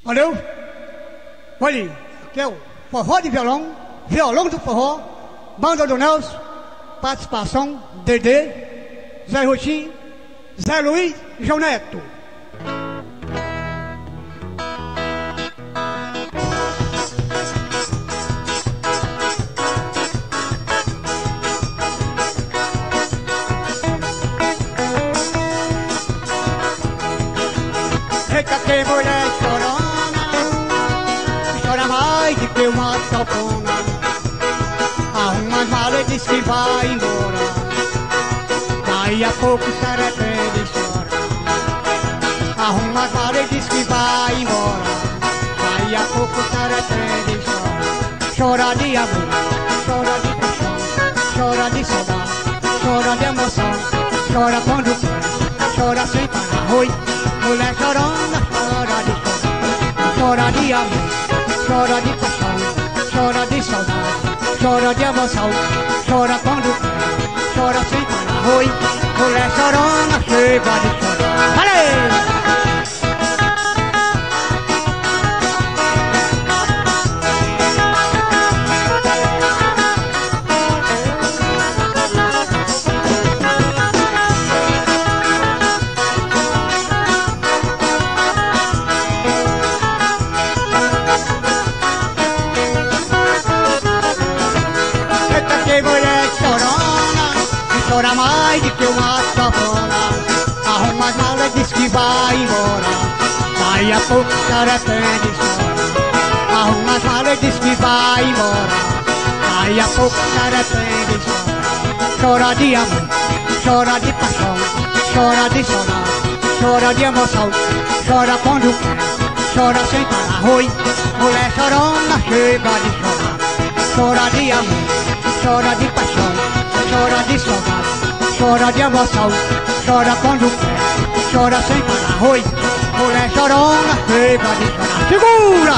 Valeu? Olha, aqui é o forró de violão, violão do forró, banda do Nelson, participação Dedê, Zé Roxinho, Zé Luiz e João Neto. Eita, que mulher chorona, chora mais do que uma sanfona. Arruma as malas e diz que vai embora. Daí a pouco se arrepende e chora. Arruma as malas e diz que vai embora. Daí a pouco se arrepende e chora. Chora de amor, chora de paixão, chora de saudade, chora de emoção. Chora quando quer, chora sem parar. Oi, mulher chorona, chora de chorar. Chora de amor, chora de paixão, chora de saudade, chora de emoção. Chora quando quer, chora sem parar. Oi, mulher chorona, chega de chorar. Valeu! Chora mais do que uma sanfona. Arruma as malas e diz que vai embora. Daí a pouco se arrepende e chora. Arruma as malas e diz que vai embora. Daí a pouco se arrepende e chora. Chora de amor, chora de paixão, chora de saudade, chora de emoção. Chora quando quer, chora sem parar. Oi, mulher chorona, chega de chorar. Chora de amor, chora de paixão, chora de saudade, chora de emoção. Chora quando quer, chora sem parar. Oi, mulher chorona, chega de chorar. Segura!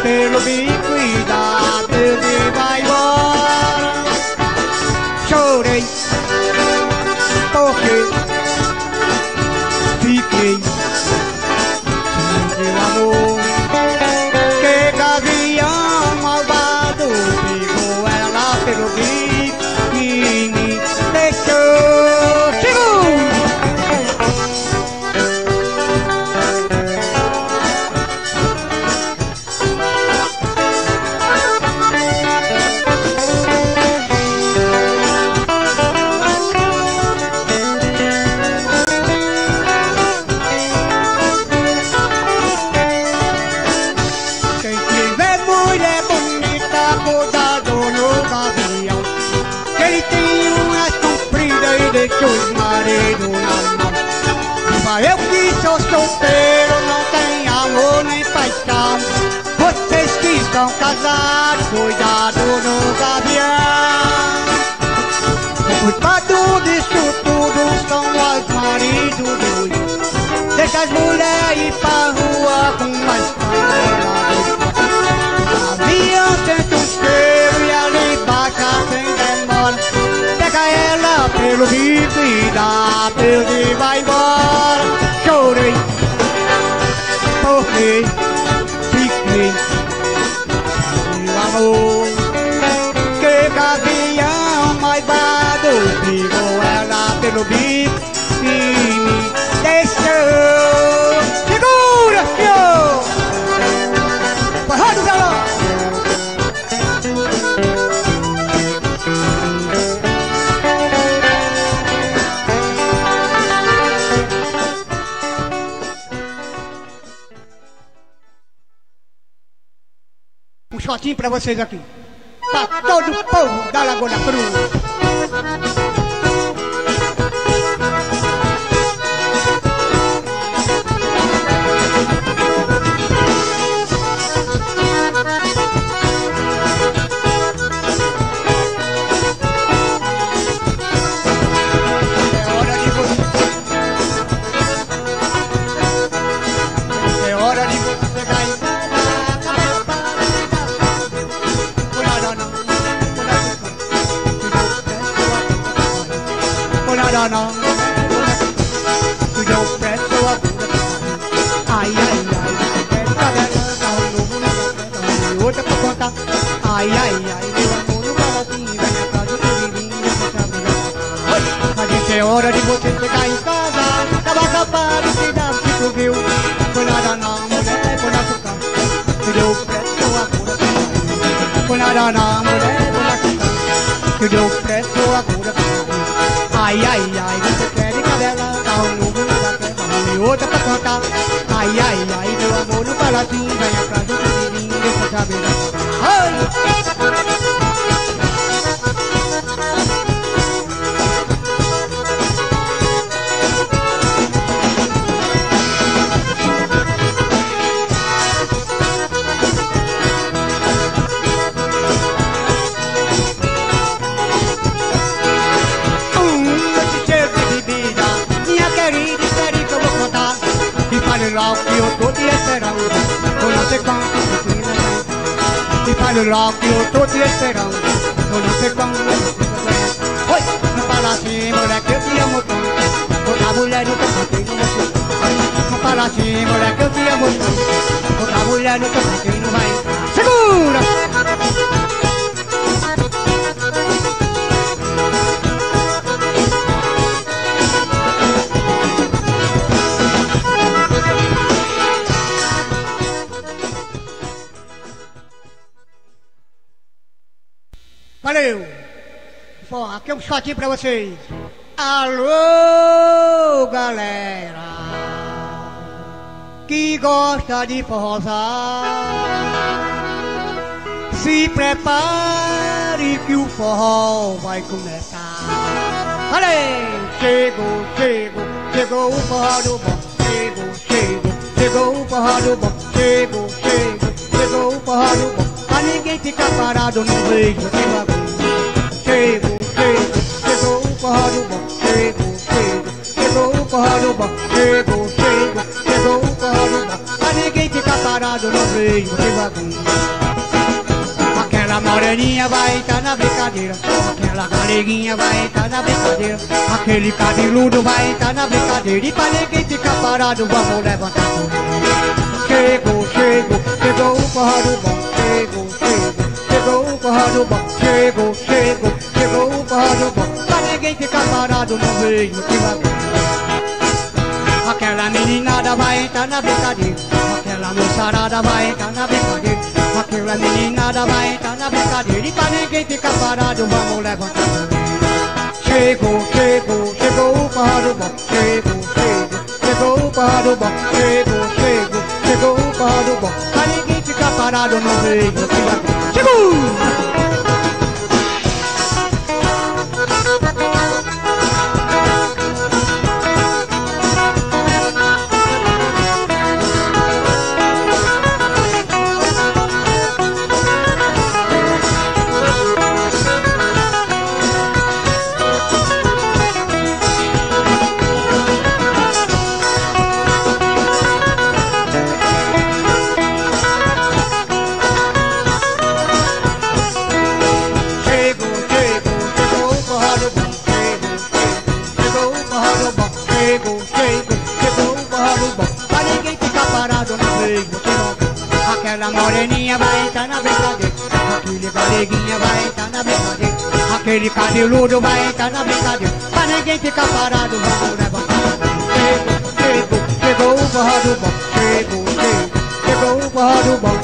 Pelo bico e dá, ele vai embora. Chorei, porque fiquei sem meu amor. Que gavião malvado pegou ela pelo bico e me deixou. Segura! Os maridos na mão. Viva eu que sou solteiro, não tenho amor nem paixão. Vocês que estão casados, cuidado no gavião. O culpado disso tudo são os maridos doidos. Deixa as mulheres ir pra rua com mais canela. Gavião sente um cheiro e ali baixa sem demora. Pega ela pelo bico e dá mais bado, pegou ela pelo bico e me deixou. Segura, senhor! Vai, roda o galão! Um shotinho pra vocês aqui. Pra todo o povo da Lagoa da Cruz. Não, tu deu preço a bunda. Ai, ai, ai, outra pra contar. Ai, ai, ai, meu amor, no balazinho, vai na casa do menino, mas isso é hora de você chegar em casa. Tava acabado, se dá, se tu viu. Foi nada não, mulher, foi na sua casa. Tu deu preço a bunda. Foi nada não, mulher, foi na sua casa. Tu deu preço a bunda. Ai, ai, ai, você quer de cadela, tá um novo lugar, quer outra pra contar. Ai, ai, ai, meu amor, no balazinho, vai atrás do menino, deixa eu saber. Ai! Logo que eu tô te esperando, eu não sei quanto você me vem. E fale logo que eu tô te esperando, eu não sei quanto você me vem. Oi, não fala assim, mulher, que eu te amo tanto. Outra mulher no teu cantinho não vai. Não fala assim, mulher, que eu te amo tanto. Outra mulher no teu cantinho não vai. Segura! Valeu! Bom, aqui é um shotinho pra vocês. Alô, galera que gosta de forrozar, se prepare que o forró vai começar. Valeu! Chegou, chegou, chegou o forró do bom. Chegou, chegou, chegou o forró do bom. Chegou, chegou, chegou o forró do bom. Pra ninguém ficar parado no meio do bagulho. Chegou, chegou, chegou o forró do bom. Chegou, chegou, chegou o forró do bom. Chegou, chegou, chegou o forró do bom. Pra ninguém ficar parado no meio do bagulho. Aquela moreninha vai estar na brincadeira, aquela galeguinha vai estar na brincadeira, aquele cabeludo vai estar na brincadeira. E pra ninguém ficar parado, vamos levantar tudo. Chegou, chegou, chegou o forró do bom. Chegou, chegou, chegou o forró do bom. Chegou, chegou, chegou o forró do bom. Pra ninguém ficar parado no meio do bagulho. Aquela meninada vai entrar na brincadeira, aquela moçarada vai entrar na brincadeira, aquela meninada vai entrar na brincadeira. E pra ninguém ficar parado, vamos levantar. Chegou, chegou, chegou o forró do bom. Chegou, chegou, chegou o forró do bom. Chegou, chegou, chegou o forró do bom. Pra ninguém ficar parado no meio do bagulho. Chegou! Aquela moreninha vai entrar na brincadeira, aquele galeguinha vai entrar na brincadeira, aquele cabeludo vai entrar na brincadeira. Pra ninguém ficar parado, vamos levantar. Chegou o forró do bom. Chegou o forró do bom.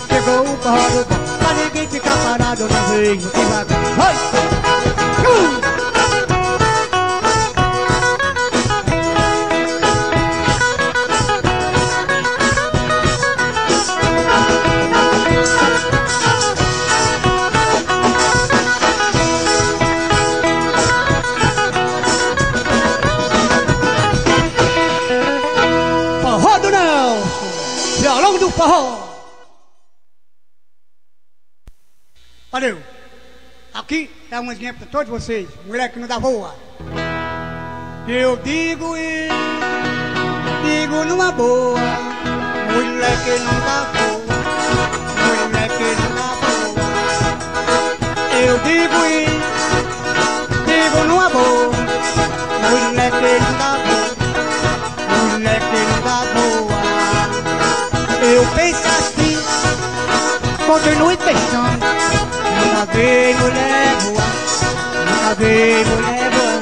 Chegou o forró do bom. Pra ninguém ficar parado, não vem devagar. Vai! Violão do forró. Valeu. Aqui é um exemplo para todos vocês. Mulher que não dá boa. Eu digo isso, digo numa boa. Mulher que não dá boa. Mulher que não dá boa. Eu digo isso, digo numa boa. Mulher que não dá boa. Mulher que não dá boa. Eu penso assim, continue pensando. Nunca vi mulher boa, nunca vi mulher boa.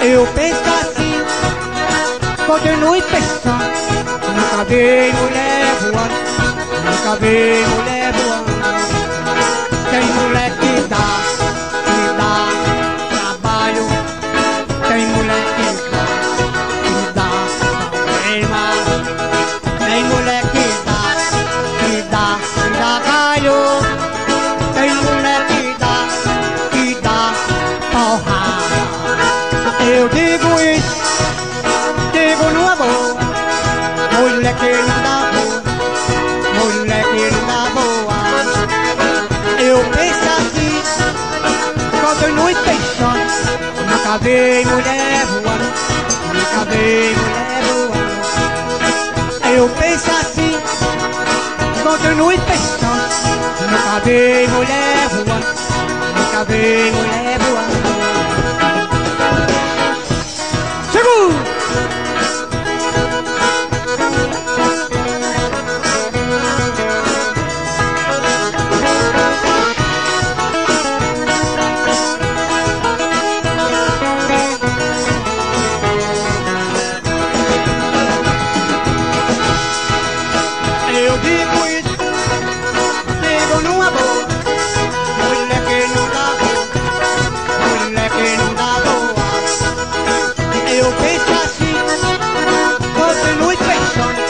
Eu penso assim, continue pensando. Nunca vi mulher boa, nunca vi mulher boa. Tem mulher que dá trabalho. Tem mulher que dá problema. Tem mulher que dá galho. Tem mulher que dá porrada. Eu digo isso, digo numa boa. Mulher que não dá boa, mulher que não dá boa. Eu penso assim, continue pensando. Nunca vi mulher boa, nunca vi mulher boa. Eu penso assim, continue pensando. Nunca vi mulher boa, nunca vi mulher boa. Segura! Eu digo isso, digo numa boa. Mulher que não dá boa, mulher que não dá boa. Eu penso assim, continue pensando.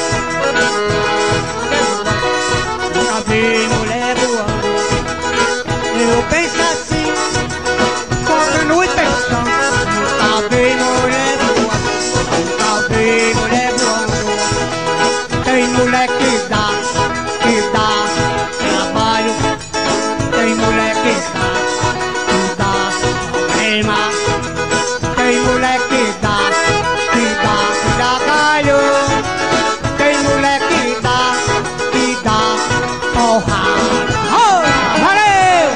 Nunca vi mulher boa. Eu penso assim, continue pensando. Nunca vi mulher boa, nunca vi mulher boa. Tem mulher que dá trabalho. Tem mulher que dá problema. Tem mulher que dá galho. Tem mulher que dá porrada. Oh, valeu!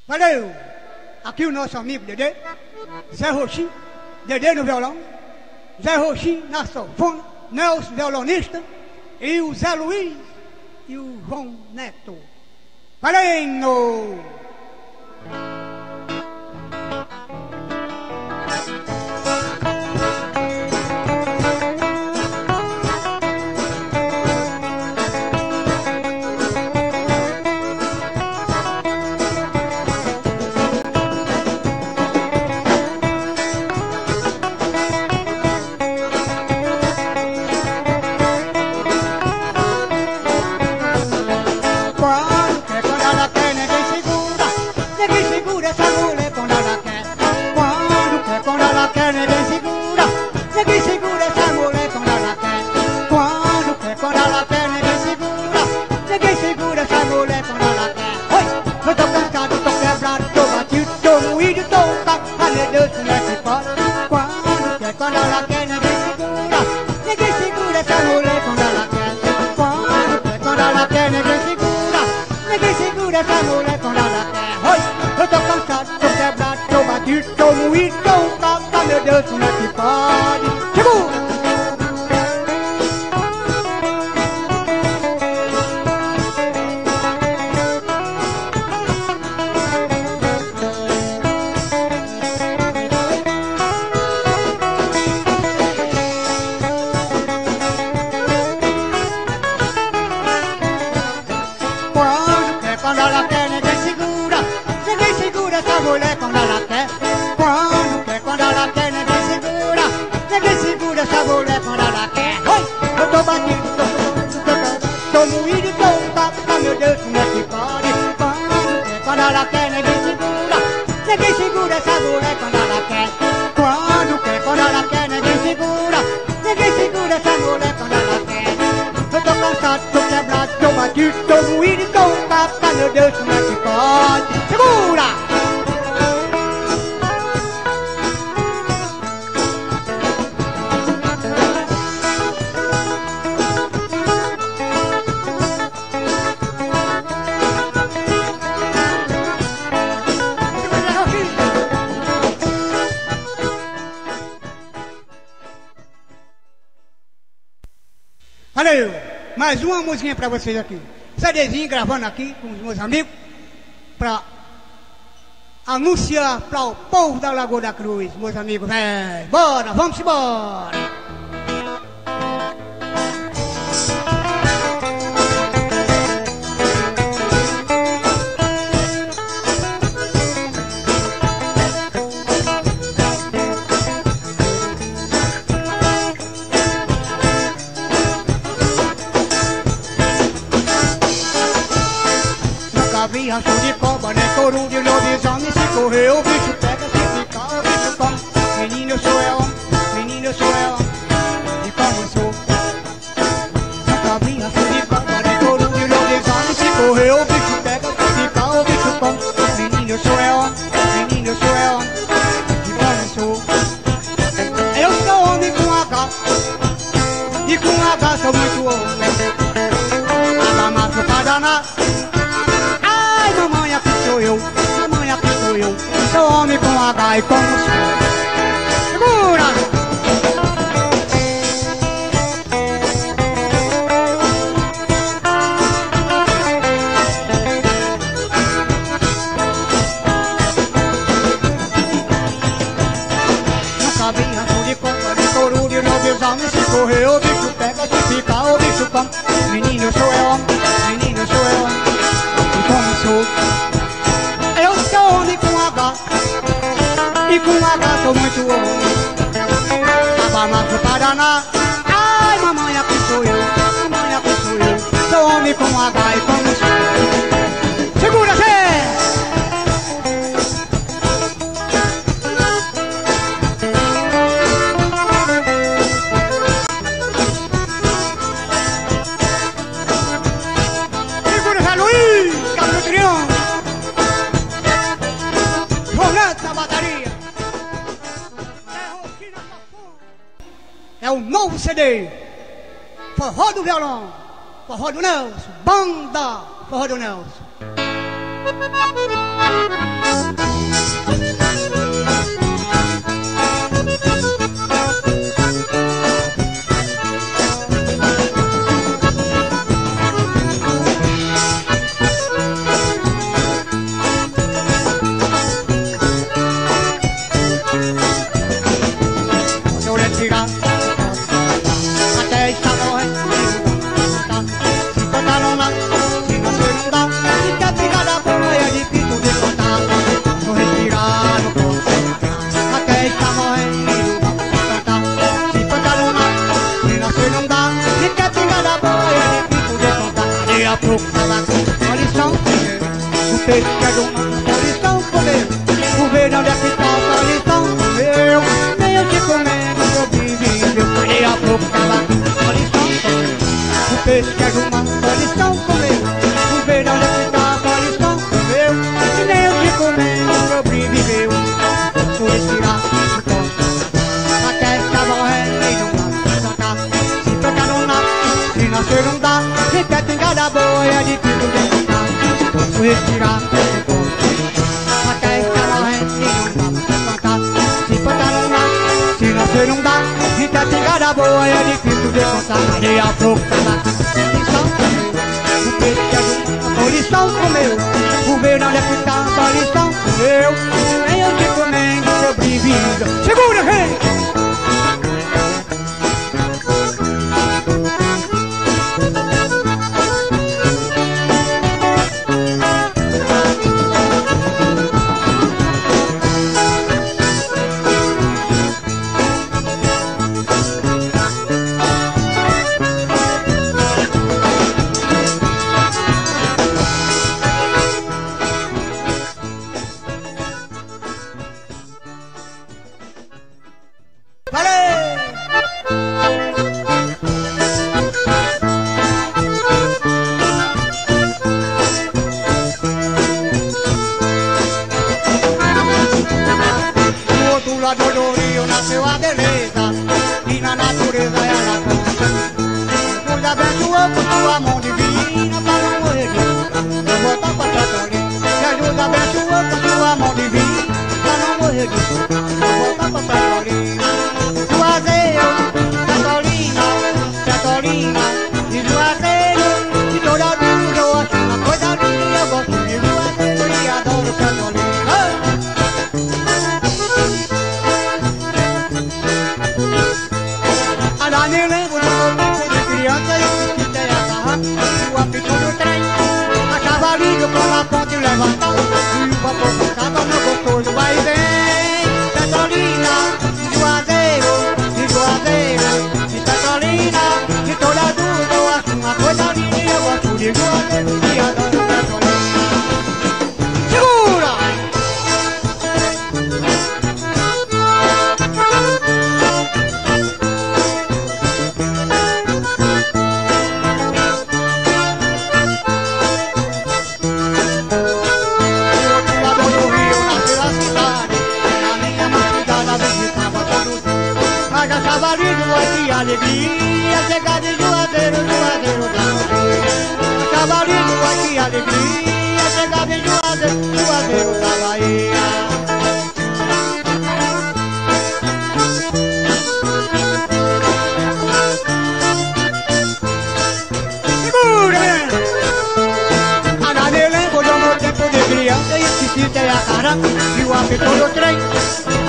Valeu! Aqui o nosso amigo Dedê, Zé Roxinho, Dedê no violão, Zé Roxinho na sanfona, Nelson violonista, e o Zé Luiz e o João Neto. Valendo! Quando ela segura essa mulher quando ela quer. Oi, eu tô cansado, tô quebrado, tô batido, tô moído, tô um capa, meu Deus, como é que pode? Segura! Quando ela quer, ninguém segura essa mulher quando ela quer. Quando ela quer, ninguém segura essa mulher quando ela quer. Oi, eu tô batido, tô moído, tô um tapa, meu Deus, como é que pode? Quando ela quer, ninguém segura essa mulher quando ela quer. Quando ela quer, ninguém segura essa mulher quando ela quer. Eu tô cansado, tô quebrado, tô batido, tô moído, tô um tapa, meu Deus, como é que pode? Segura! Valeu! Mais uma musiquinha pra vocês aqui. CDzinho gravando aqui com os meus amigos pra anunciar para o povo da Lagoa da Cruz, meus amigos. Bora, vamos embora! Racho de cobra, nem couro de lobisomem. Se correr o bicho pega, se ficar o bicho come. Menino eu sou eu, menino eu sou eu, e como eu sou. Nunca vi racho de cobra, nem couro de lobisomem. Se correr o bicho pega, se ficar o bicho come. Menino eu sou eu, menino eu sou eu, e como eu sou. Eu sou homem com H, e com H sou muito homem. H macho pra danar. Mamãe, aqui sou eu, sou homem com H e como sou. Segura! Nunca vi rancho de copa, nem couro de lobisomem. Se correr o bicho pega, se ficar o bicho come. Menino eu sou eu, menino eu sou eu, como sou. Eu sou homem com H, e com H sou muito homem. Tava macho pra danar. Ai, mamãe, aqui sou eu, mamãe, aqui sou eu. Sou homem com H e como sou. Segura, Zé! É o novo CD, Forró do Violão, Forró do Nelson, Banda Forró do Nelson. O peixe quer de uma polição comer. O verão daqui tá a polição comeu. Nem eu te comendo, sobreviveu. Daqui a pouco tava polição comer. O peixe quer de uma polição comer. O verão daqui tá a polição comeu. Nem eu te comendo, sobreviveu. Posso respirar o tom. Até está morrendo e não dá pra cantar. Se tocar não dá, se nascer não dá. Se quer pingar da boia, é difícil de cantar. vou respirar, até estar morrendo e não dá pra cantar. Se pantaronar, se não ser não dá, e tá pegada boa é difícil de contar. Maria Fruta, o peito que ajuda, a lição comeu, o meu não é ficado, a lição comeu, nem eu te comendo sobrevida. Segura, rei! Nasceu a beleza e na natureza ela canta. Cuida bem sua com sua mão divina pra não morrer de não voltar pra Petrolina. Me ajuda bem sua com sua mão divina pra não morrer de não voltar pra Petrolina. Juazeiro, Petrolina, Petrolina e Juazeiro, de toda vida eu acho uma coisa linda. Eu gosto de Juazeiro e adoro Petrolina. Ainda me lembro do meu tempo de criança e que tem a sarra e o apito do trem. A cavalinho pra ponte levantava e o vapor passava no gostoso vai e vem. Petrolina, Juazeiro, e Petrolina, de toda dúvida eu acho uma coisa linda. Eu gosto de Juazeiro e adoro Petrolina. Segura! Cavalinho, ai que alegria, chegar de Juazeiro, Juazeiro da Bahia. Cavalinho, ai que alegria, chegar de Juazeiro, Juazeiro da Bahia. Segura, né? Ainda me lembro do meu tempo de criança e esqueci tem a cara e o apito do trem.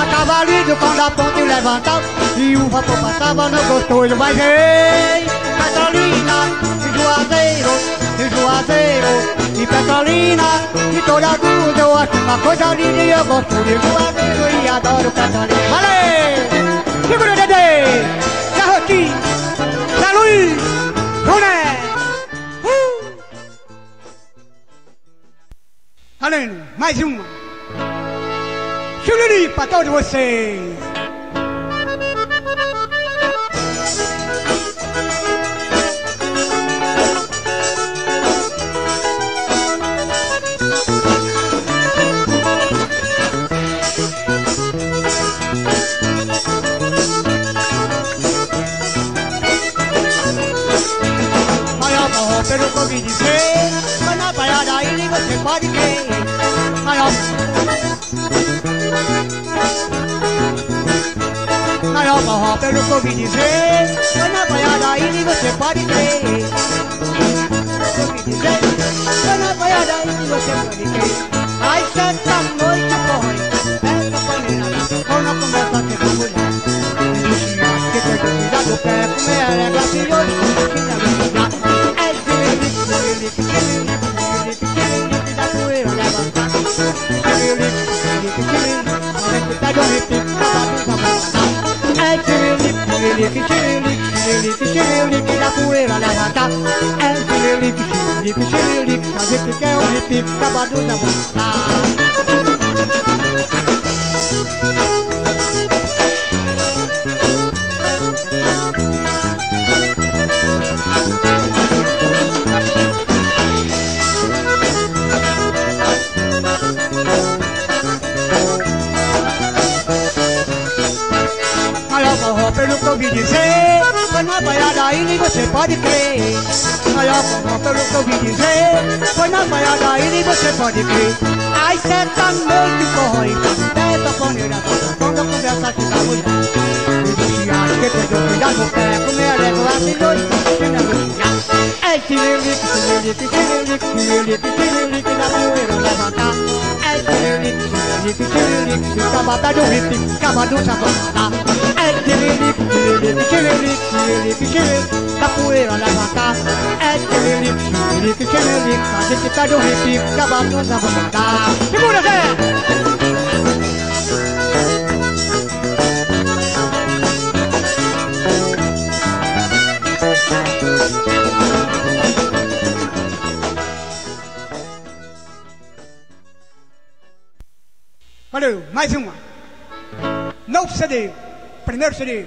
A cavalinho quando a ponte levantava e o vapor passava no gostoso vai ver. Petrolina, e Juazeiro, e Petrolina, de toda dúvida eu acho uma coisa linda. E eu gosto de Juazeiro e adoro Petrolina. Valeu! Segura, Dedê! Garrotinho! Zé Luiz! Bruné! Valendo! Mais uma! Chuliri pra todos vocês! Maior forró pelo que eu ouvi dizer, mas na praia da ilha você pode crer. Maior forró pelo que eu ouvi dizer, mas na praia da ilha você pode crer. Eu ouvi dizer, mas na praia da ilha você pode crer. Ai, santa noite corre, essa panela, ou na conversa que eu mulher. Que tem que cuidar do pé, comer é gracioso, que não me dá. É tiririque, da poeira levantar. Tiririque, tá de um repique, é tiririque, da poeira levantar. É tiririque, a gente quer um repique, acabado da boca. Pelo que eu ouvi dizer, mas na na Baía da Ilha e você pode crer. Maior forró pelo que eu ouvi dizer. Foi na Baía da Ilha e você pode crer. Às 7 da noite forró e café, paponeira, quando a conversa fica mulher. E você acha que perdeu cuidado no pé, comer é do assim dois, chinelo. É tirilique, tirilique, tirilique, tirilique, tirilique, da poeira levantar. É tirilique, tirilique, tirilique, fica batado o riff, acaba do sabor. É tirilique, tirilique, tirilique, tirilique, tirilique, da poeira levantar. É tirilique, tirilique, tirilique, a gente perde o riff, acaba do sabor. Segura, Zé! Valeu, mais uma. Novo CD, primeiro CD.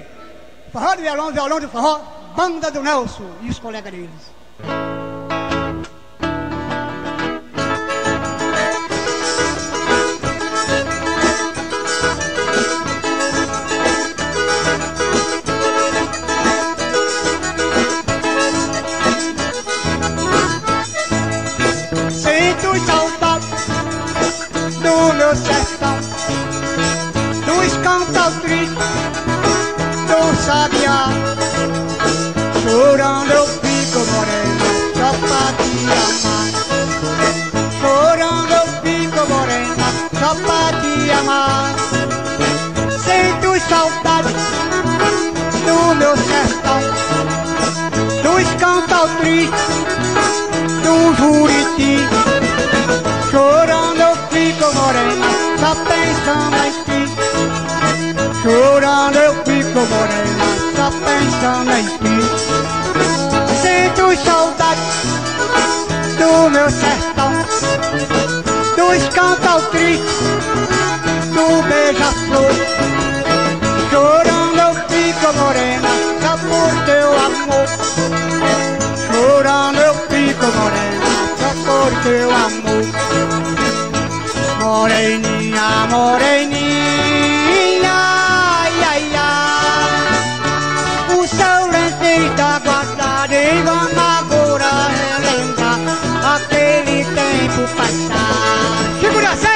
Forró do violão, violão do forró, banda do Nelson e os colegas deles. Sinto saudade do meu sertão, dos cantos tristes do sabiá. Chorando eu fico morena, só pra te amar. Chorando eu fico morena, só pra te amar. Sinto saudade do meu sertão, dos cantos tristes do Juriti. Chorando eu fico morena, só pensando em ti. Chorando eu fico morena, só pensando em ti. Sinto saudade do meu sertão, dos cantos tristes do beija-flor. Chorando eu fico morena, só por teu amor. Chorando eu fico morena, só por teu amor. Moreninha, moreninha, ai, ai, ai. O seu lenço está guardado e vamos agora relembrar aquele tempo passado. Segura, Zé!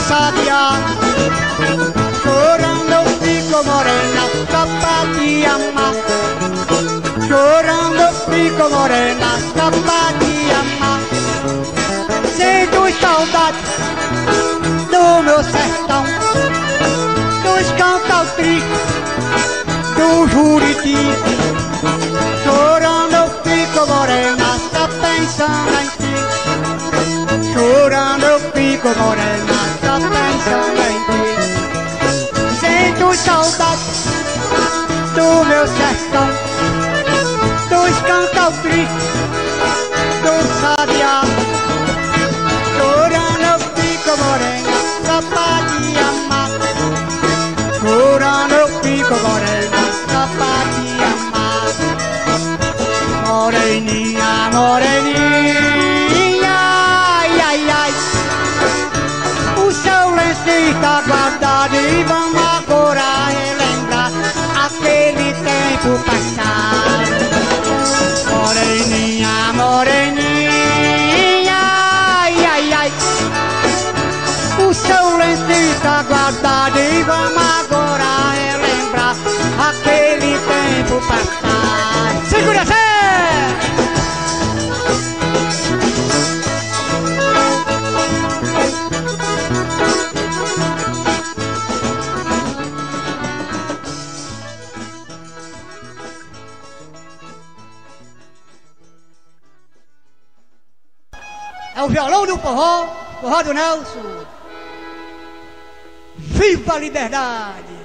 Sabiá. Chorando eu fico morena, só pra te amar. Chorando eu fico morena, só pra te amar. Sinto saudade do meu sertão, dos cantos tristes do Juriti. Chorando eu fico morena, só pensando em ti. Chorando eu fico morena, só pensando em ti. Sinto saudade do meu sertão, dos cantos tristes do sabiá. Chorando eu fico morena, só pra te amar. Chorando eu fico morena, só pra te amar. Moreninha, moreninha, ai, ai, ai. O seu lenço está guardado e vamos agora relembrar aquele tempo passado. Moreninha, moreninha, ai, ai, ai. O seu lenço está guardado e vamos agora relembrar aquele tempo passado. Segura-se! É o violão do forró, forró do Nelson. Viva a liberdade!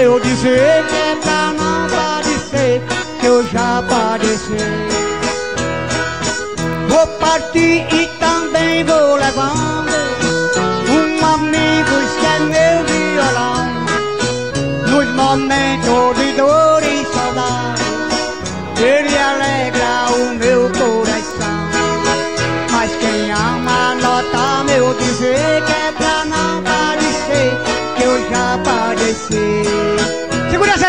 meu dizer que é pra não padecer, que eu já padeci. Vou partir e também vou levando um amigo que é meu violão. Nos momentos de dor e saudade, ele alegra o meu coração. Mas quem ama nota meu dizer que é pra não padecer, que eu já padeci. Segura, Zé!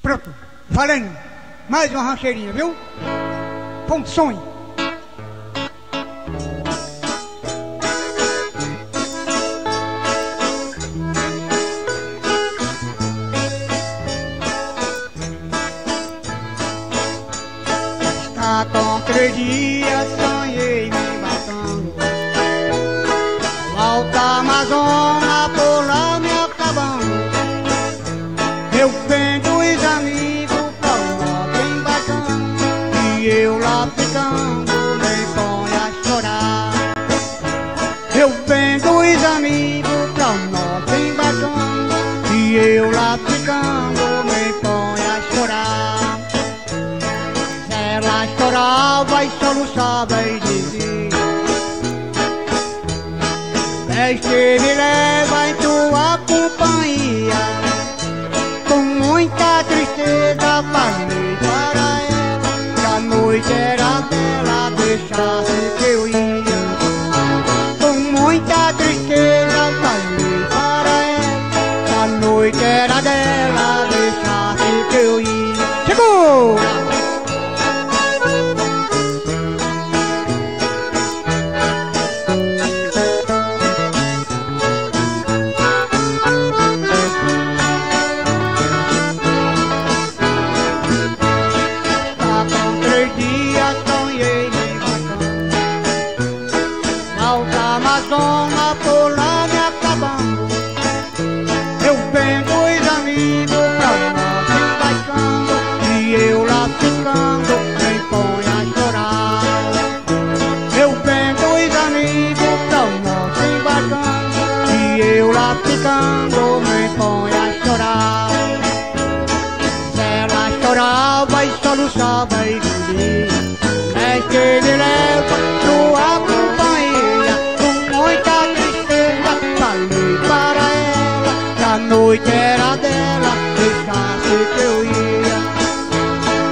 Pronto, valendo. Mais uma rancheirinha, viu? Com sonho. Está com 3 dias, sonhei me matando. Alta Amazônia, por lá me acabando. Eu vendo os amigos pra o norte embarcando, e eu lá ficando me põe a chorar. Eu vendo os amigos pra o norte embarcando, e eu lá ficando me põe a chorar. Ela chorava e soluçava e dizia: Veste me leva em tua companhia. Com muita tristeza falei para ela que a noite era dela, deixasse que eu ia. Com muita tristeza falei para ela que a noite era dela, deixasse que eu ia. Segura! Amazônia por lá me acabando. Eu vendo os amigos pra norte embarcando, e eu lá ficando me põe a chorar. Eu vendo os amigos pra norte embarcando, e eu lá ficando me põe a chorar. Ela chorava e soluçava e dizia: És que me leva tua companhia. Falei para ela que a noite era dela, deixasse que eu ia.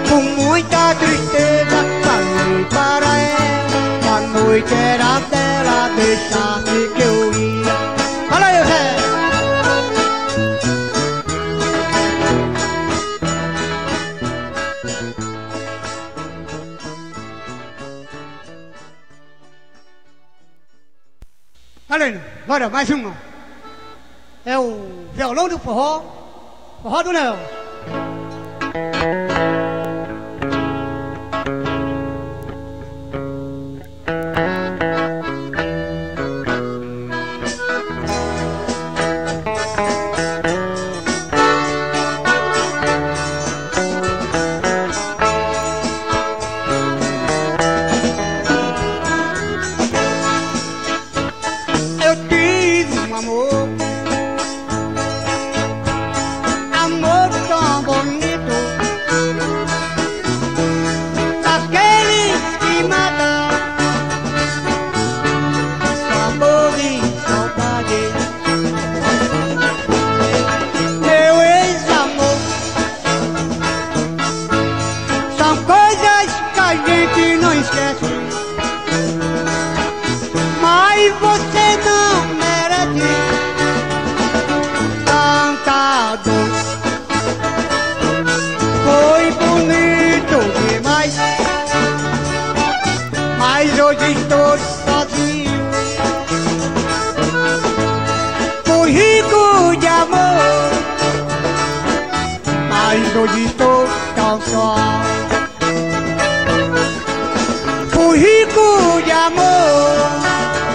Com muita tristeza falei para ela que a noite era dela, deixasse que eu ia. Fala aí, Zé! Valendo, bora, mais uma. É o violão do forró, forró do Léo. Eu tive um amor esquece. Mas você não merece tanta dor. Foi bonito demais, mas hoje estou sozinho. Fui rico de amor, mas hoje estou tão só. Fui rico de amor,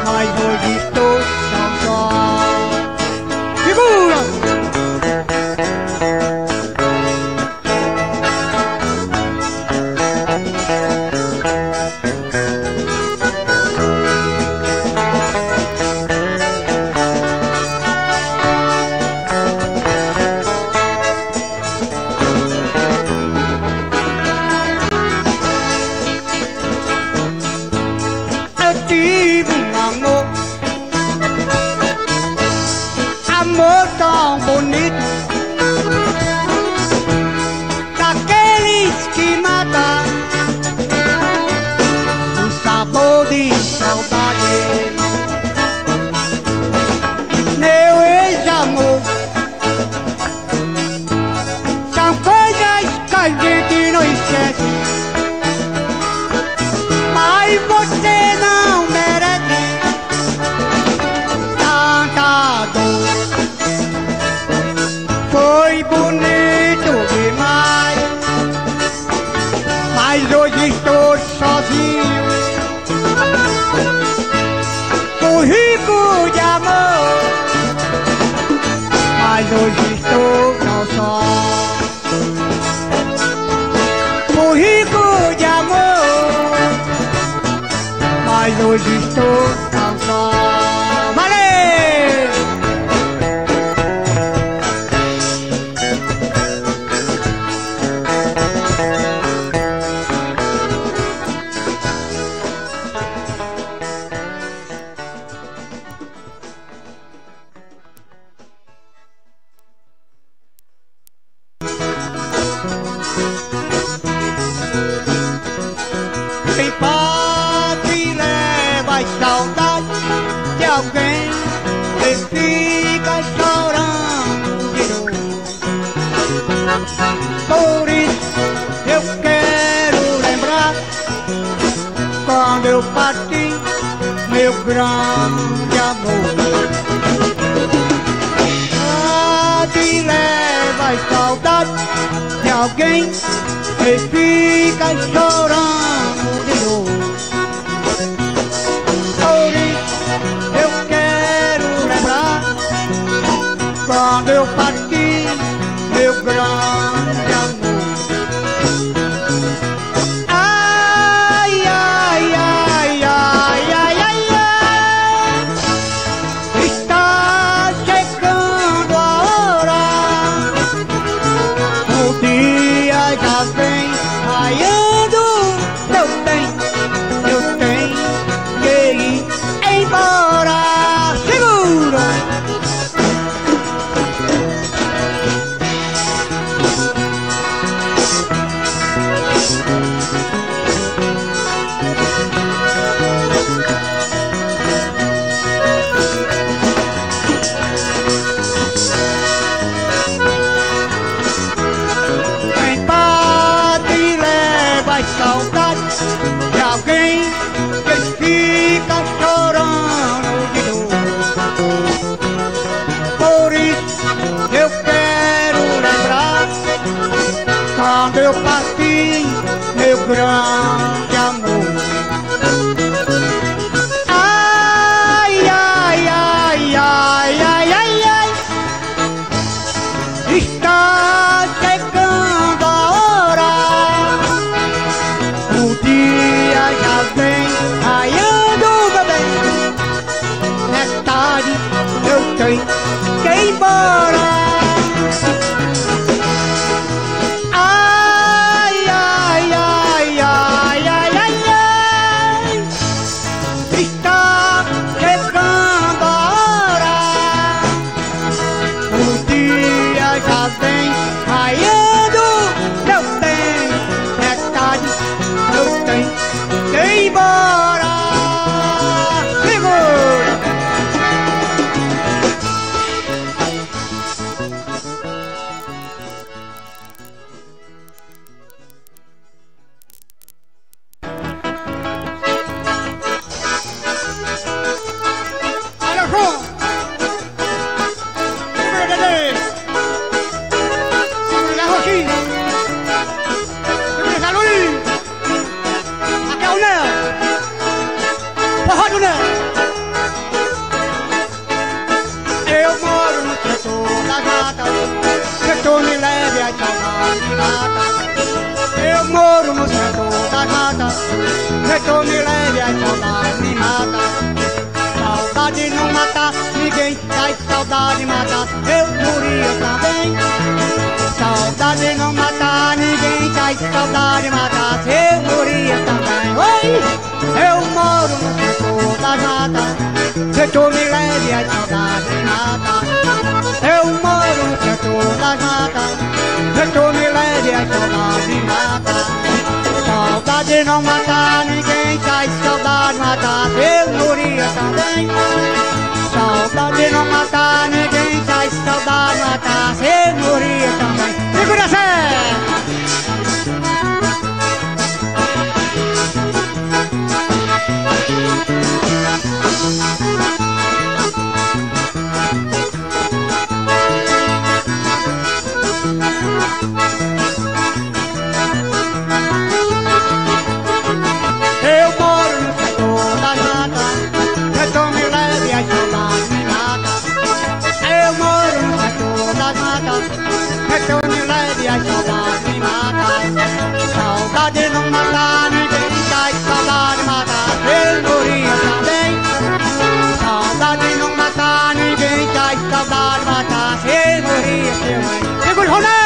mas hoje estou tão só. Segura! Amor tão bonito, daqueles que matam, o sabor de saudade. Meu ex-amor, são coisas que a gente não esquece, mas você não merece tanta dor. Foi bonito demais, mas hoje estou sozinho. Fui rico de amor, mas hoje estou tão só. Fui rico de amor, mas hoje estou tão só. Quem pode leva a saudade de alguém que fica chorando de dor. Por isso eu quero lembrar quando eu parti, meu grande amor. Pode leva a saudade de alguém que fica chorando de dor. Por isso eu quero lembrar quando eu parti, meu grande amor. Ai, ai, ai, ai, ai, ai, ai, está chegando a hora, o dia já vem raiando. Eu tenho que ir embora. Segura! Quem pode leva as saudades de alguém que fica chorando de dor. Por isso eu quero lembrar quando eu parti, meu grande amor. Ai, ai, ai, ai, ai, ai, ai, está chegando a hora, o dia já vem raiando, meu bem. É tarde, eu tenho que ir embora. Ai, ai, ai, ai, ai, ai, ai, está chegando a hora, o dia já vem raiando, meu bem. É tarde, eu tenho Retorno e leve, a saudade me mata. Saudade não mata ninguém, ai saudade mata, eu moria também. Saudade não mata ninguém, ai saudade mata, eu moria também. Oi! Eu moro no setor das matas, setor me leve, a saudade me mata. Eu moro no setor das matas, setor me leve, a saudade me mata. Saudade não mata ninguém, ai saudade mata, eu moria também. Saudade não mata ninguém, ai saudade mata, eu moria também. Segura essa! Retorno leve, a saudade me mata. Saudade não mata ninguém, ai saudade mata, eu moria também. Saudade não mata ninguém, ai saudade mata, eu moria também. Segura o rolê!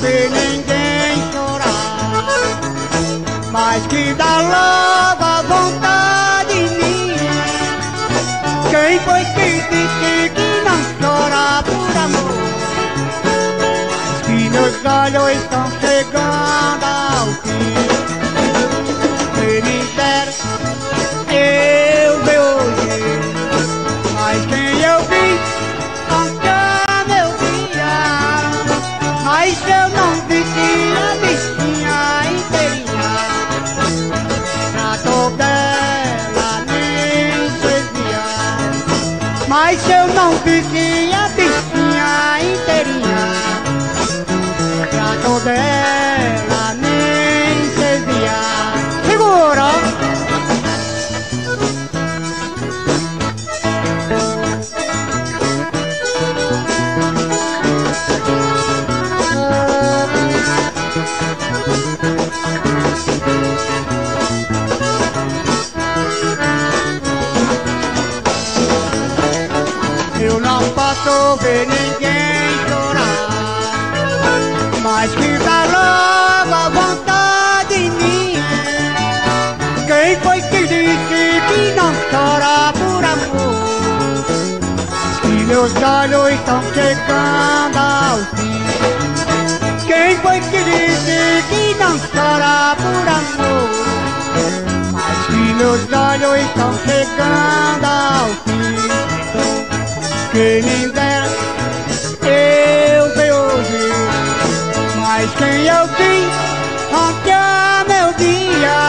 ver ninguém chorar, mas que dá logo a vontade minha. Quem foi que disse que não chora? olhos estão chegando ao fim. Quem me dera eu ver hoje, mas quem eu vi ontem meu dia. Mas eu não vi que a bichinha inteirinha tratou dela nem servia. Mas eu não vi que a bichinha inteirinha tratou dela nem servia. Segura! Eu não posso ver ninguém chorar, mas que dá logo a vontade em mim. Quem foi que disse que não chora por amor? Que meus olhos estão chegando ao fim. Quem foi que disse que não chora por amor? Mas que meus olhos estão chegando ao fim. Quem me dera eu ver hoje, mas quem eu vi ontem é meu dia.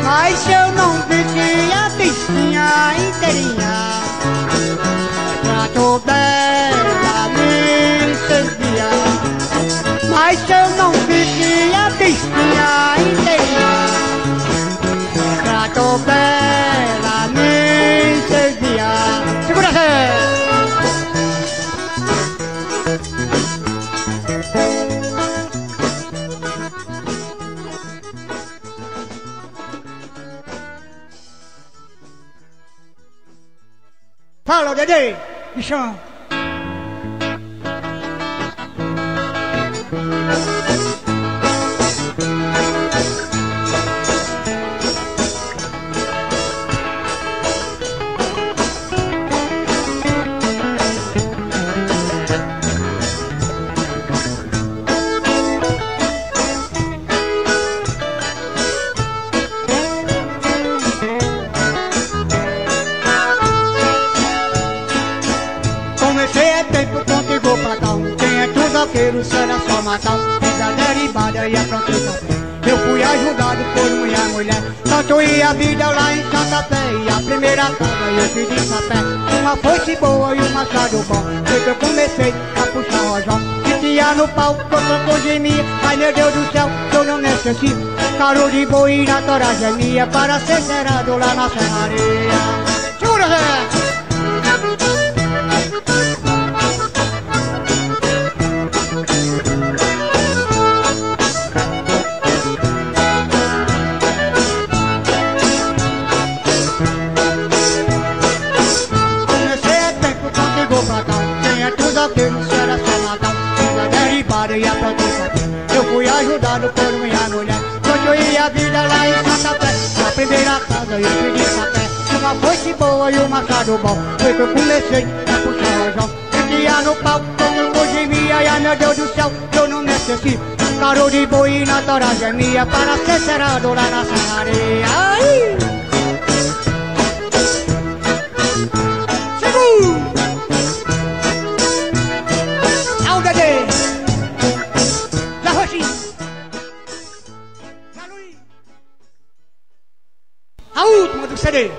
Mas eu não vi que a bichinha inteirinha tratou dela nem servia. Mas eu não vi que a bichinha inteirinha tratou dela nem servia. Segura aí! Fala, Dedê, bichão. Será só matar, vida derivada e afrontosa. Eu fui ajudado por mulher. Tanto ia a vida lá em Santa Fé. E a primeira casa eu pedi sapé. Uma foice boa e um machado bom. Foi que eu comecei a puxar o rojão. Que tinha no pau, outra coisa minha. Ai meu Deus do céu, eu não necessito caro de boi na coragem minha para ser cerrado lá na serraria. Segura, Zé! Eu fui ajudado por minha mulher. Quando eu ia a vida lá em Santa Fé. Na primeira casa eu pedi sapé. Uma foice boa e um machado bom. Foi que eu comecei a puxar o rojão. Que tinha no pau, como hoje minha. E ai meu Deus do céu, eu não necessito caro de boi na coragem minha para ser cerrado lá na serraria. Ai! Segura! Ao Dedê! A última do CD.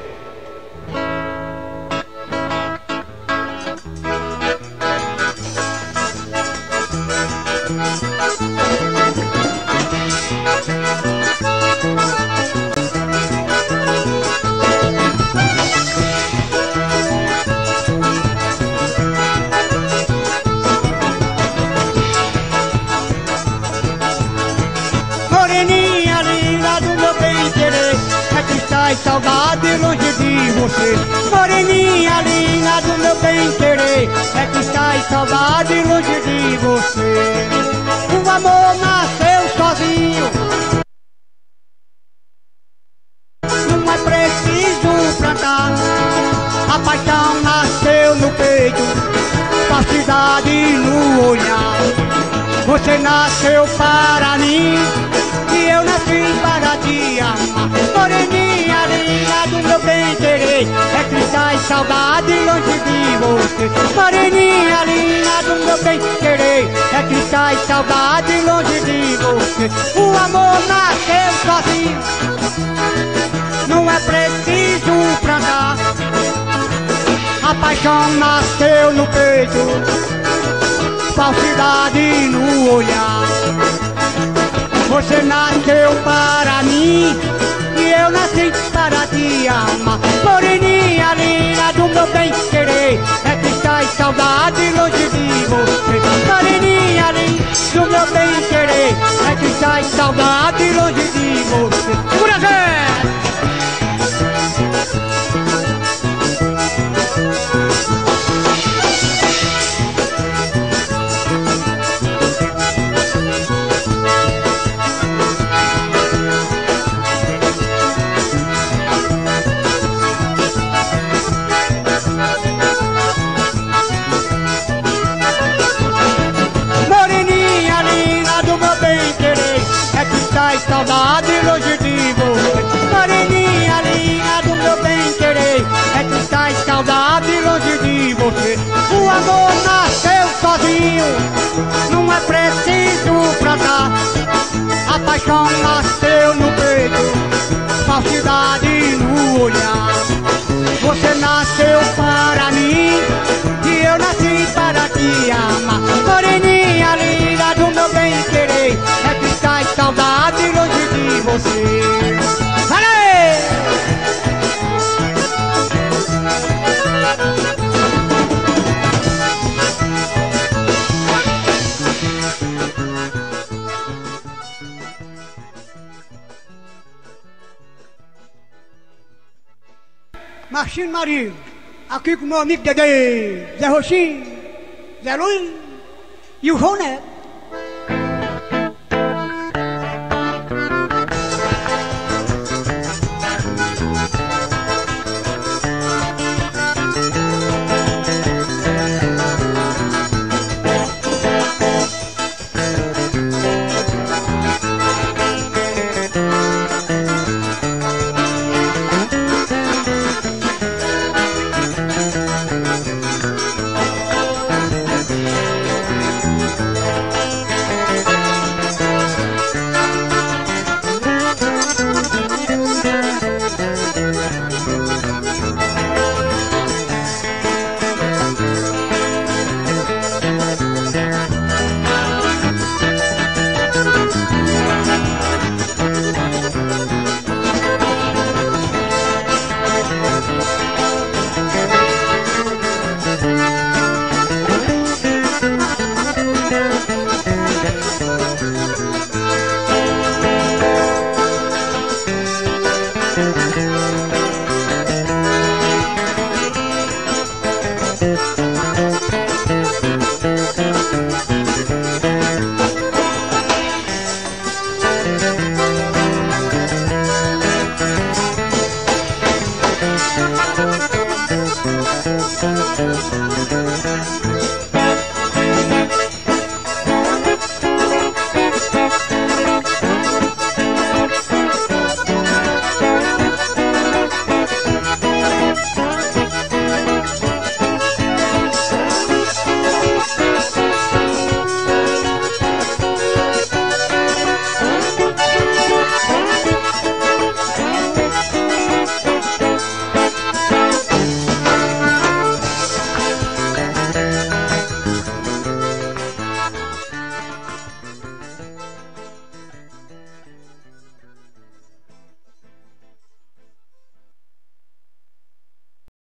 Moreninha linda do meu bem querer, é que estás saudade longe de você. Moreninha linda do meu bem querer, é que estás saudade longe de você. O amor nasceu sozinho, não é preciso plantar. A paixão nasceu no peito, falsidade no olhar. Você nasceu para mim e eu nasci para te amar. Moreninha linda do meu bem querer, é triste e saudade longe de você. Moreninha linda do meu bem querer, é triste e saudade longe de você. O amor nasceu sozinho, não é preciso plantar. A paixão nasceu no peito, falsidade no olhar. Você nasceu para mim e eu nasci para te amar. Moreninha linda do meu bem querer, é triste e saudade longe de você. Moreninha linda do meu bem querer, é triste e saudade longe de você. Segura, Zé! Saudade longe de você. Moreninha linda do meu bem querer, é triste saudade longe de você. O amor nasceu sozinho, não é preciso plantar. A paixão nasceu no peito, falsidade no olhar. Você nasceu para mim e eu nasci para te amar. Moreninha linda do meu bem querer, é triste saudade longe de você. Valeu! Marcinho Marinho, aqui com meu amigo Dedê, Zé Roxinho, Zé Luiz e o João Neto.